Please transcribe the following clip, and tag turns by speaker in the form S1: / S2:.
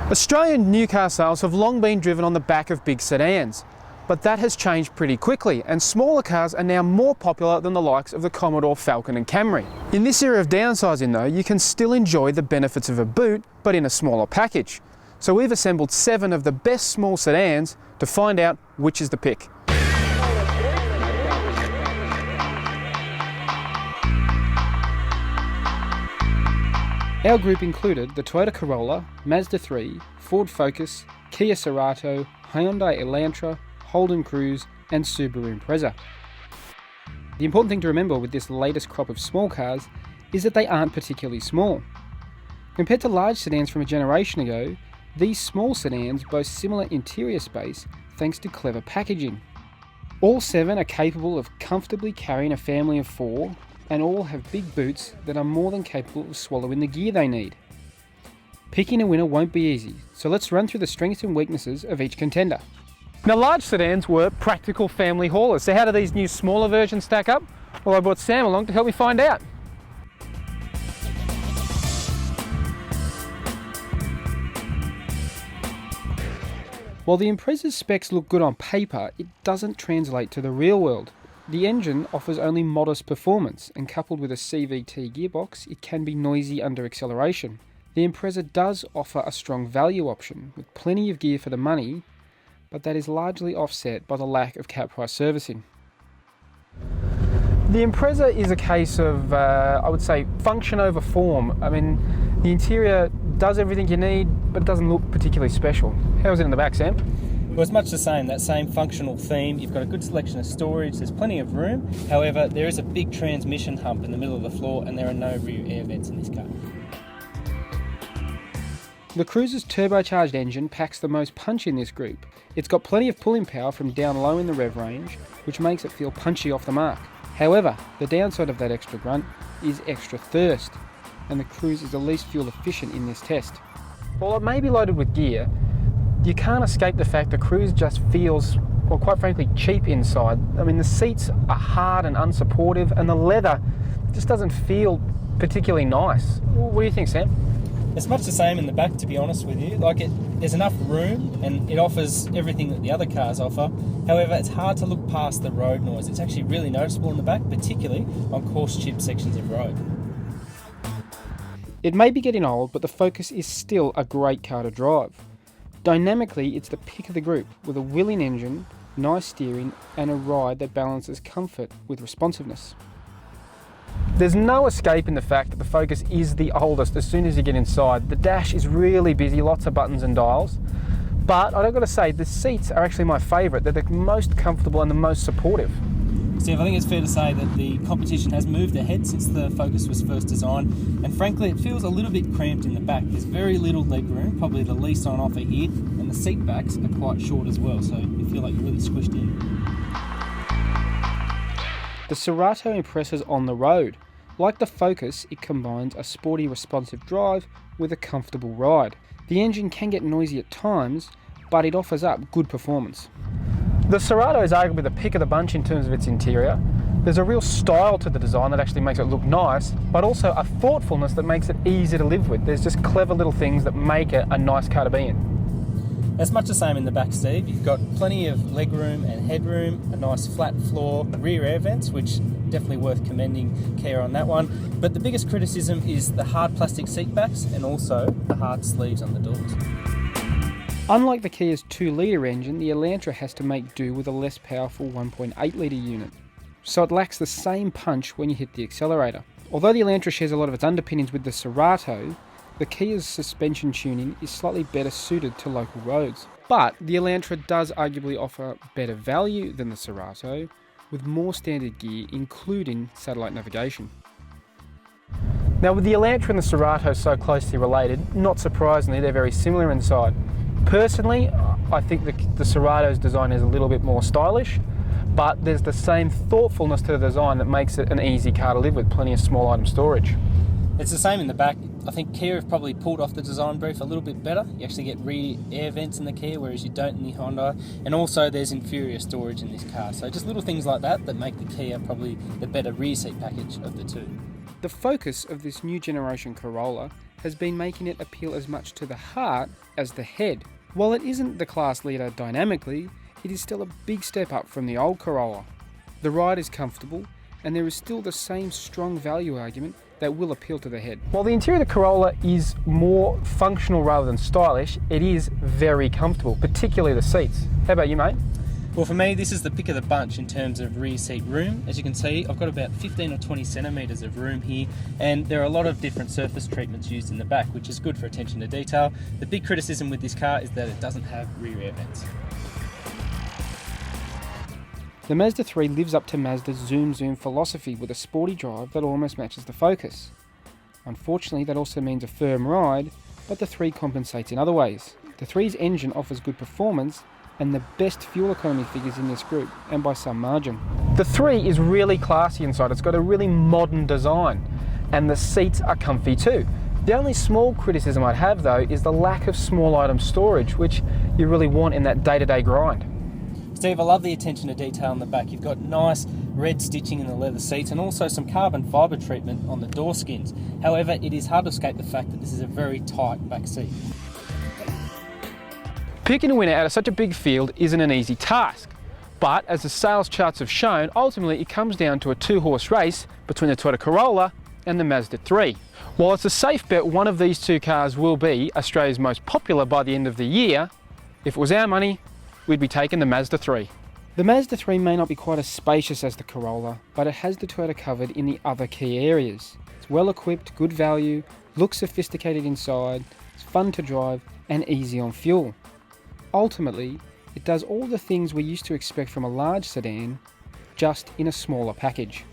S1: Australian new car sales have long been driven on the back of big sedans, but that has changed pretty quickly, and smaller cars are now more popular than the likes of the Commodore, Falcon and Camry. In this era of downsizing though, you can still enjoy the benefits of a boot, but in a smaller package. So we've assembled 7 of the best small sedans to find out which is the pick. Our group included the Toyota Corolla, Mazda3, Ford Focus, Kia Cerato, Hyundai Elantra, Holden Cruze and Subaru Impreza. The important thing to remember with this latest crop of small cars is that they aren't particularly small. Compared to large sedans from a generation ago, these small sedans boast similar interior space thanks to clever packaging. All 7 are capable of comfortably carrying a family of 4, and all have big boots that are more than capable of swallowing the gear they need. Picking a winner won't be easy, so let's run through the strengths and weaknesses of each contender. Now, large sedans were practical family haulers, so how do these new smaller versions stack up? Well, I brought Sam along to help me find out. While the Impreza's specs look good on paper, it doesn't translate to the real world. The engine offers only modest performance, and coupled with a CVT gearbox, it can be noisy under acceleration. The Impreza does offer a strong value option, with plenty of gear for the money, but that is largely offset by the lack of cap price servicing. The Impreza is a case of, I would say, function over form. I mean, the interior does everything you need, but it doesn't look particularly special. How's it in the back, Sam?
S2: Well, it's much the same, that same functional theme. You've got a good selection of storage, there's plenty of room. However, there is a big transmission hump in the middle of the floor and there are no rear air vents in this car.
S1: The Cruze's turbocharged engine packs the most punch in this group. It's got plenty of pulling power from down low in the rev range, which makes it feel punchy off the mark. However, the downside of that extra grunt is extra thirst, and the Cruze is the least fuel efficient in this test. While it may be loaded with gear, you can't escape the fact the Cruze just feels, well, quite frankly, cheap inside. I mean, the seats are hard and unsupportive, and the leather just doesn't feel particularly nice. What do you think, Sam?
S2: It's much the same in the back, to be honest with you. There's enough room and it offers everything that the other cars offer. However, it's hard to look past the road noise. It's actually really noticeable in the back, particularly on coarse-chipped sections of road.
S1: It may be getting old, but the Focus is still a great car to drive. Dynamically, it's the pick of the group, with a willing engine, nice steering, and a ride that balances comfort with responsiveness. There's no escape in the fact that the Focus is the oldest as soon as you get inside. The dash is really busy, lots of buttons and dials. But I've got to say, the seats are actually my favourite. They're the most comfortable and the most supportive.
S2: Steve, I think it's fair to say that the competition has moved ahead since the Focus was first designed, and frankly it feels a little bit cramped in the back. There's very little leg room, probably the least on offer here, and the seat backs are quite short as well, so you feel like you're really squished in.
S1: The Cerato impresses on the road. Like the Focus, it combines a sporty responsive drive with a comfortable ride. The engine can get noisy at times, but it offers up good performance. The Cerato is arguably the pick of the bunch in terms of its interior. There's a real style to the design that actually makes it look nice, but also a thoughtfulness that makes it easy to live with. There's just clever little things that make it a nice car to be in.
S2: It's much the same in the back, Steve. You've got plenty of legroom and headroom, a nice flat floor, rear air vents, which definitely worth commending Kia on that one. But the biggest criticism is the hard plastic seat backs and also the hard sleeves on the doors.
S1: Unlike the Kia's 2-litre engine, the Elantra has to make do with a less powerful 1.8-litre unit, so it lacks the same punch when you hit the accelerator. Although the Elantra shares a lot of its underpinnings with the Cerato, the Kia's suspension tuning is slightly better suited to local roads. But the Elantra does arguably offer better value than the Cerato, with more standard gear including satellite navigation. Now, with the Elantra and the Cerato so closely related, not surprisingly they're very similar inside. Personally, I think the Cerato's design is a little bit more stylish, but there's the same thoughtfulness to the design that makes it an easy car to live with, plenty of small item storage.
S2: It's the same in the back. I think Kia have probably pulled off the design brief a little bit better. You actually get rear air vents in the Kia, whereas you don't in the Hyundai. And also there's inferior storage in this car. So just little things like that that make the Kia probably the better rear seat package of the two.
S1: The focus of this new generation Corolla has been making it appeal as much to the heart as the head. While it isn't the class leader dynamically, it is still a big step up from the old Corolla. The ride is comfortable, and there is still the same strong value argument that will appeal to the head. While the interior of the Corolla is more functional rather than stylish, it is very comfortable, particularly the seats. How about you, mate?
S2: Well, for me, this is the pick of the bunch in terms of rear seat room. As you can see, I've got about 15 or 20 centimetres of room here, and there are a lot of different surface treatments used in the back, which is good for attention to detail. The big criticism with this car is that it doesn't have rear air vents.
S1: The Mazda3 lives up to Mazda's zoom philosophy with a sporty drive that almost matches the Focus. Unfortunately, that also means a firm ride, but the 3 compensates in other ways. The 3's engine offers good performance and the best fuel economy figures in this group, and by some margin. The 3 is really classy inside. It's got a really modern design, and the seats are comfy too. The only small criticism I'd have though is the lack of small item storage, which you really want in that day-to-day grind.
S2: Steve, I love the attention to detail in the back. You've got nice red stitching in the leather seats and also some carbon fibre treatment on the door skins. However, it is hard to escape the fact that this is a very tight back seat.
S1: Picking a winner out of such a big field isn't an easy task, but as the sales charts have shown, ultimately it comes down to a 2-horse race between the Toyota Corolla and the Mazda3. While it's a safe bet one of these 2 cars will be Australia's most popular by the end of the year, if it was our money, we'd be taking the Mazda3. The Mazda3 may not be quite as spacious as the Corolla, but it has the Toyota covered in the other key areas. It's well equipped, good value, looks sophisticated inside, it's fun to drive and easy on fuel. Ultimately, it does all the things we used to expect from a large sedan, just in a smaller package.